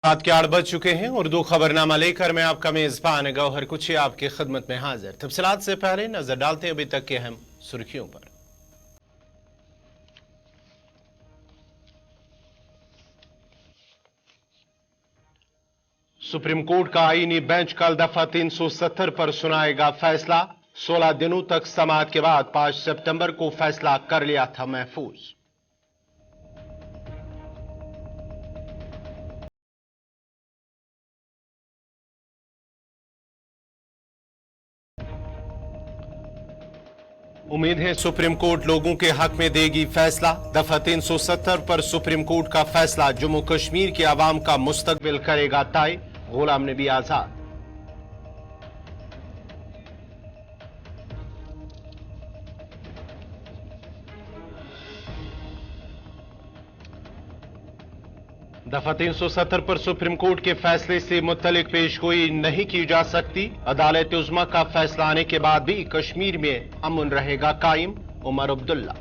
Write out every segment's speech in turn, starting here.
रात के 8 बज चुके हैं। उर्दू खबरनामा लेकर मैं आपका मेजबान गौहर कुछ आपकी खिदमत में हाजिर। तफसीलात से पहले नजर डालते हैं अभी तक के अहम सुर्खियों पर। सुप्रीम कोर्ट का आईनी बेंच कल दफा 370 पर सुनाएगा फैसला। 16 दिनों तक समाअत के बाद 5 सितंबर को फैसला कर लिया था महफूज। उम्मीद है सुप्रीम कोर्ट लोगों के हक में देगी फैसला। दफा 370 पर सुप्रीम कोर्ट का फैसला जम्मू कश्मीर के अवाम का मुस्तकबिल करेगा तय। गुलाम नबी आजाद। दफा 370 पर सुप्रीम कोर्ट के फैसले से मुत्तलिक पेशगोई नहीं की जा सकती। अदालत उज़्मा का फैसला आने के बाद भी कश्मीर में अमन रहेगा कायम। उमर अब्दुल्ला।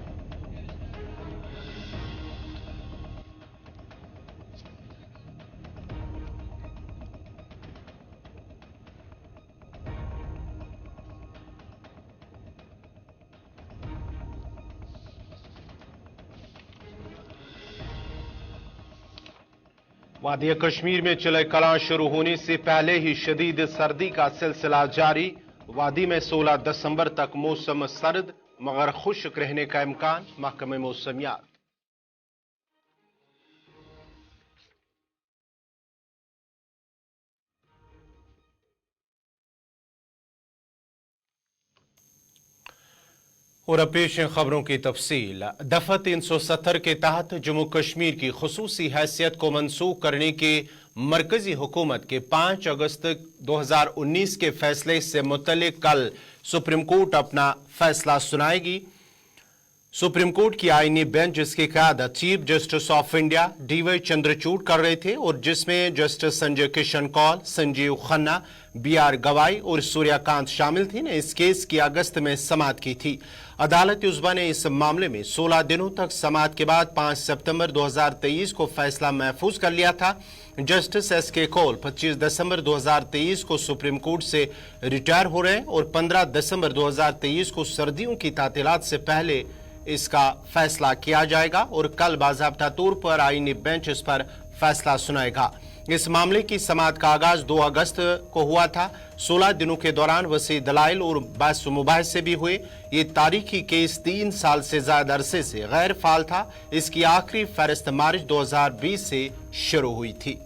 वादिया कश्मीर में चिले कलां शुरू होने से पहले ही शदीद सर्दी का सिलसिला जारी। वादी में 16 दिसंबर तक मौसम सर्द मगर खुश्क रहने का इम्कान। महकमे मौसमियात। और अब पेश खबरों की तफसील। दफा 370 के तहत जम्मू कश्मीर की खुसूसी हैसियत को मनसूख करने के मरकजी हुकूमत के 5 अगस्त 2019 के फैसले से मुतल्लिक कल सुप्रीम कोर्ट अपना फैसला सुनाएगी। सुप्रीम कोर्ट की आईनी बेंच जिसकी क़यादत Chief Justice of India DY Chandrachud कर रहे थे और जिसमें जस्टिस संजय किशन कौल, संजीव खन्ना, बीआर गवाई और सूर्यकांत शामिल थे ने इस केस की अगस्त में समाअत की थी। अदालत उज़्मा ने इस मामले में 16 दिनों तक समाअत के बाद 5 सितंबर 2023 को फैसला महफूज कर लिया था। Justice SK. कौल 25 दिसंबर 2023 को सुप्रीम कोर्ट से रिटायर हो रहे हैं और 15 दिसंबर 2023 को सर्दियों की तातीलात से पहले इसका फैसला किया जाएगा और कल बाज़ाब्ता तौर पर आईनी बेंच इस पर फैसला सुनाएगा। इस मामले की समाअत का आगाज 2 अगस्त को हुआ था। 16 दिनों के दौरान वसी दलाइल और बहस मुबाहिसे भी हुए। ये तारीखी केस 3 साल से ज्यादा अरसे से गैर फाल था। इसकी आखिरी फहरिस्त मार्च 2020 से शुरू हुई थी।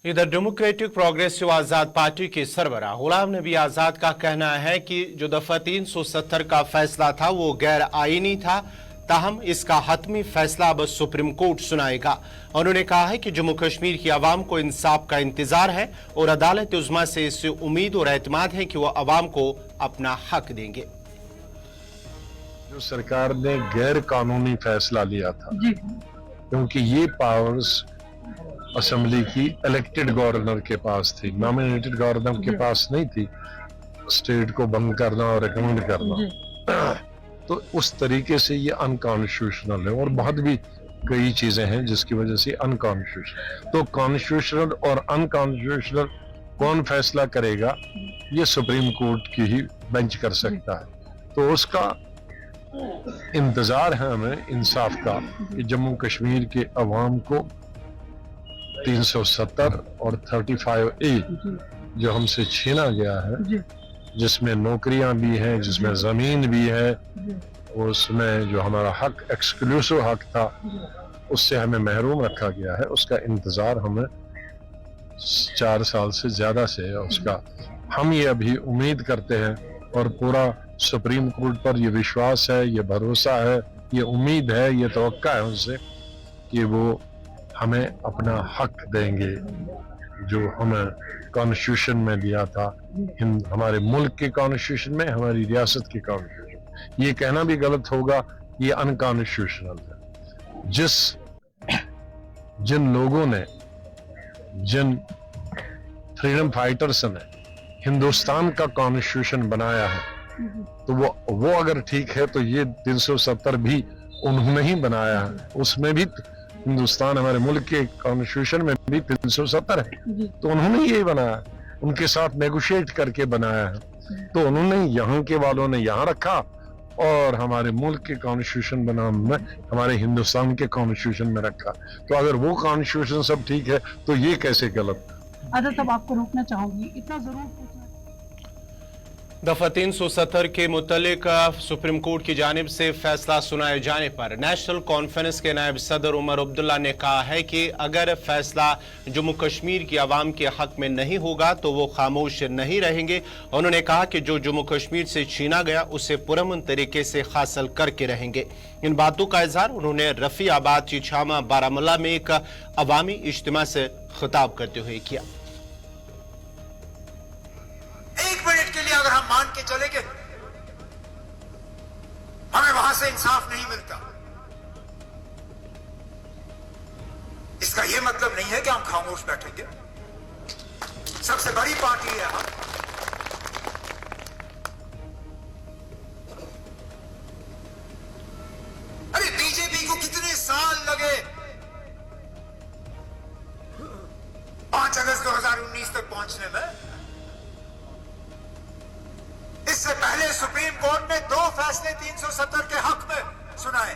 इधर डेमोक्रेटिक प्रोग्रेसिव आजाद पार्टी के सरबराह गुलाम नबी आजाद का कहना है कि जो दफा 370 का फैसला था वो गैर आईनी था। ताहम इसका हतमी फैसला अब सुप्रीम कोर्ट सुनाएगा। उन्होंने कहा है कि जम्मू कश्मीर की आवाम को इंसाफ का इंतजार है और अदालत उज़्मा से इससे उम्मीद और एतमाद है कि वह आवाम को अपना हक देंगे। जो सरकार ने गैर कानूनी फैसला लिया था क्योंकि ये पावर्स असेंबली की इलेक्टेड गवर्नर के पास थी, नॉमिनेटेड गवर्नर के पास नहीं थी स्टेट को बंद करना और रिकमेंड करना। तो उस तरीके से ये अनकॉन्स्टिट्यूशनल है और बहुत भी कई चीजें हैं जिसकी वजह से अनकॉन्स्टिट्यूशनल। तो कॉन्स्टिट्यूशनल और अनकॉन्स्टिट्यूशनल कौन फैसला करेगा ये सुप्रीम कोर्ट की ही बेंच कर सकता है। तो उसका इंतजार है हमें इंसाफ का कि जम्मू कश्मीर के अवाम को 370 और 35A जो हमसे छीना गया है, जिसमें नौकरियां भी हैं, जिसमें जमीन भी है, उसमें जो हमारा हक एक्सक्लूसिव हक था उससे हमें महरूम रखा गया है, उसका इंतजार हमें 4 साल से ज्यादा से है। उसका हम ये अभी उम्मीद करते हैं और पूरा सुप्रीम कोर्ट पर ये विश्वास है, ये भरोसा है, ये उम्मीद है, ये तवक्का है उनसे कि वो हमें अपना हक देंगे जो हमें कॉन्स्टिट्यूशन में दिया था, हमारे मुल्क के कॉन्स्टिट्यूशन में, हमारी रियासत के कॉन्स्टिट्यूशन। ये कहना भी गलत होगा, ये अनकॉन्स्टिट्यूशनल है। जिन लोगों ने, जिन फ्रीडम फाइटर्स ने हिंदुस्तान का कॉन्स्टिट्यूशन बनाया है, तो वो अगर ठीक है तो ये 370 भी उन्होंने ही बनाया है। उसमें भी हिंदुस्तान, हमारे मुल्क के कॉन्स्टिट्यूशन में भी 370 है, तो उन्होंने यही बनाया, उनके साथ नेगोशिएट करके बनाया है। तो उन्होंने यहाँ के वालों ने यहाँ रखा और हमारे मुल्क के कॉन्स्टिट्यूशन बना में, हमारे हिंदुस्तान के कॉन्स्टिट्यूशन में रखा। तो अगर वो कॉन्स्टिट्यूशन सब ठीक है तो ये कैसे गलत? आदत अब आपको रोकना चाहूंगी, इतना जरूर पूछना। दफा 370 के मुतल्लिक सुप्रीम कोर्ट की जानिब से फैसला सुनाए जाने पर नेशनल कॉन्फ्रेंस के नायब सदर उमर अब्दुल्ला ने कहा है कि अगर फैसला जम्मू कश्मीर की आवाम के हक में नहीं होगा तो वो खामोश नहीं रहेंगे। उन्होंने कहा कि जो जम्मू कश्मीर से छीना गया उसे पुरअमन तरीके से हासिल करके रहेंगे। इन बातों का इजहार उन्होंने रफी आबाद, चिछामा, बारामूला में एक अवामी इज्तिमा से खिताब करते हुए किया। अगर हम मान के चले कि हमें वहां से इंसाफ नहीं मिलता, इसका यह मतलब नहीं है कि हम खामोश बैठेंगे। सबसे बड़ी पार्टी है हम। अरे बीजेपी को कितने साल लगे 5 अगस्त 2019 तक पहुंचने में। इससे पहले सुप्रीम कोर्ट ने 2 फैसले 370 के हक में सुनाए।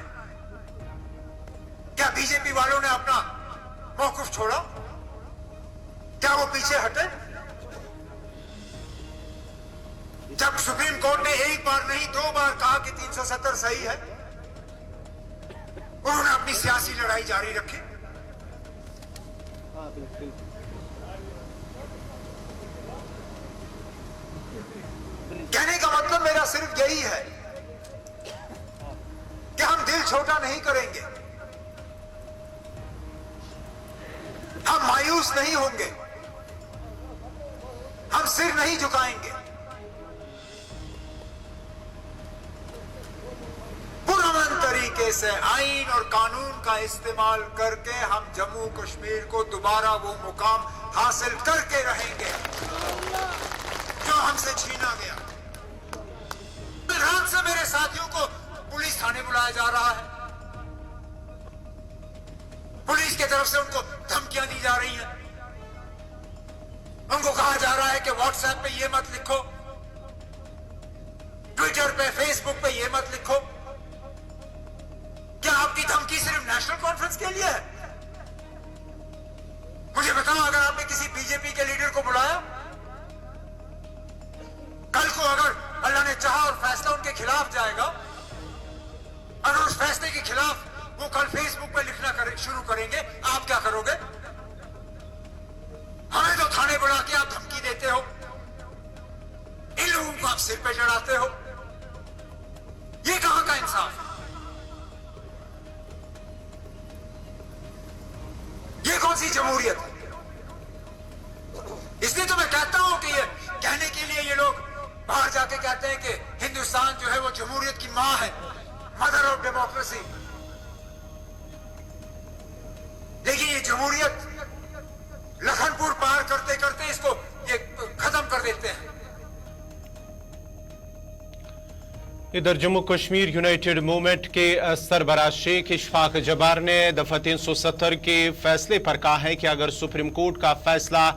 क्या बीजेपी वालों ने अपना मौकुफ छोड़ा? क्या वो पीछे हटे? जब सुप्रीम कोर्ट ने एक बार नहीं 2 बार कहा कि 370 सही है, उन्होंने अपनी सियासी लड़ाई जारी रखी। कहने का मतलब मेरा सिर्फ यही है कि हम दिल छोटा नहीं करेंगे, हम मायूस नहीं होंगे, हम सिर नहीं झुकाएंगे। पुरअमन तरीके से आईन और कानून का इस्तेमाल करके हम जम्मू कश्मीर को दोबारा वो मुकाम हासिल करके रहेंगे जो हमसे छीना गया। रात से मेरे साथियों को पुलिस थाने बुलाया जा रहा है, पुलिस की तरफ से उनको धमकियां दी जा रही हैं, उनको कहा जा रहा है कि व्हाट्सएप पे ये मत लिखो, ट्विटर पे, फेसबुक पे ये मत लिखो। क्या आपकी धमकी सिर्फ नेशनल कॉन्फ्रेंस के लिए है? मुझे बताओ, अगर आपने किसी बीजेपी के लीडर को बुलाया, कल को अगर अल्लाह ने चाहा और फैसला उनके खिलाफ जाएगा, अगर उस फैसले के खिलाफ वो कल फेसबुक पे लिखना शुरू करेंगे, आप क्या करोगे? हमें तो थाने बुला के आप धमकी देते हो, इन लोगों को आप सिर पे चढ़ाते हो। ये कहां का इंसाफ? ये कौन सी जमहूरियत है? इसलिए तो मैं कहता हूं कि ये कहने के लिए ये लोग बाहर जाके कहते हैं कि हिंदुस्तान जो है वो जमहूरियत की मां है, मदर ऑफ डेमोक्रेसी। लेकिन ये जमहूरियत लखनपुर पार करते करते इसको ये खत्म कर देते हैं। इधर जम्मू कश्मीर यूनाइटेड मूवमेंट के सरबराह शेख इशफाक जब्बार ने दफा 370 के फैसले पर कहा है कि अगर सुप्रीम कोर्ट का फैसला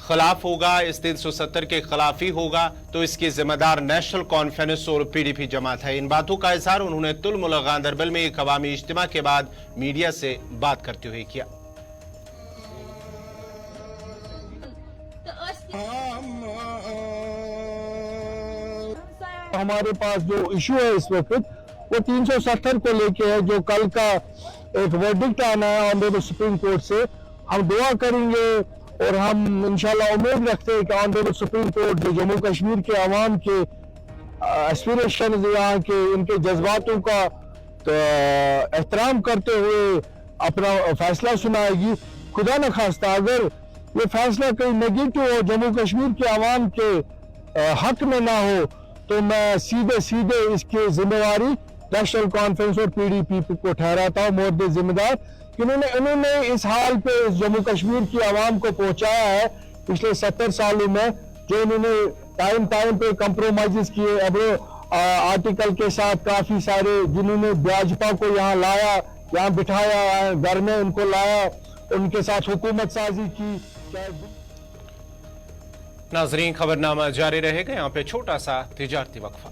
खिलाफ होगा, इस 370 के खिलाफ ही होगा, तो इसकी जिम्मेदार नेशनल कॉन्फ्रेंस और पीडीपी जमात है। इन बातों का इजहार उन्होंने तुल-मुल गांदरबल में एक अवामी इज्तिमा के बाद मीडिया से बात करते हुए किया। हमारे पास जो इशू है इस वक्त वो 370 को लेके है, जो कल का एक वर्डिक्ट आना है ऑनरेबल सुप्रीम कोर्ट से। हम दुआ करेंगे और हम इंशाल्लाह उम्मीद रखते हैं कि ऑनरेबल सुप्रीम कोर्ट जो जम्मू कश्मीर के अवाम के एस्पिरेशन, यहाँ के इनके जज्बातों का एहतराम करते हुए अपना फैसला सुनाएगी। खुदा न खास्ता अगर ये फैसला कहीं नेगेटिव हो, जम्मू कश्मीर के अवाम के हक में ना हो, तो मैं सीधे सीधे इसकी जिम्मेवारी नेशनल कॉन्फ्रेंस और पीडीपी को ठहराता हूँ मोर्दे जिम्मेदार। इन्होंने इस हाल पे इस जम्मू कश्मीर की आवाम को पहुंचाया है पिछले 70 सालों में, जो इन्होंने टाइम टाइम पे कंप्रोमाइज किए। अब आर्टिकल के साथ काफी सारे जिन्होंने भाजपा को यहाँ लाया, यहाँ बिठाया, घर में उनको लाया, उनके साथ हुकूमत साजी की। नाजरीन, खबरनामा जारी रहेगा। यहाँ पे छोटा सा तिजारती वक्फा।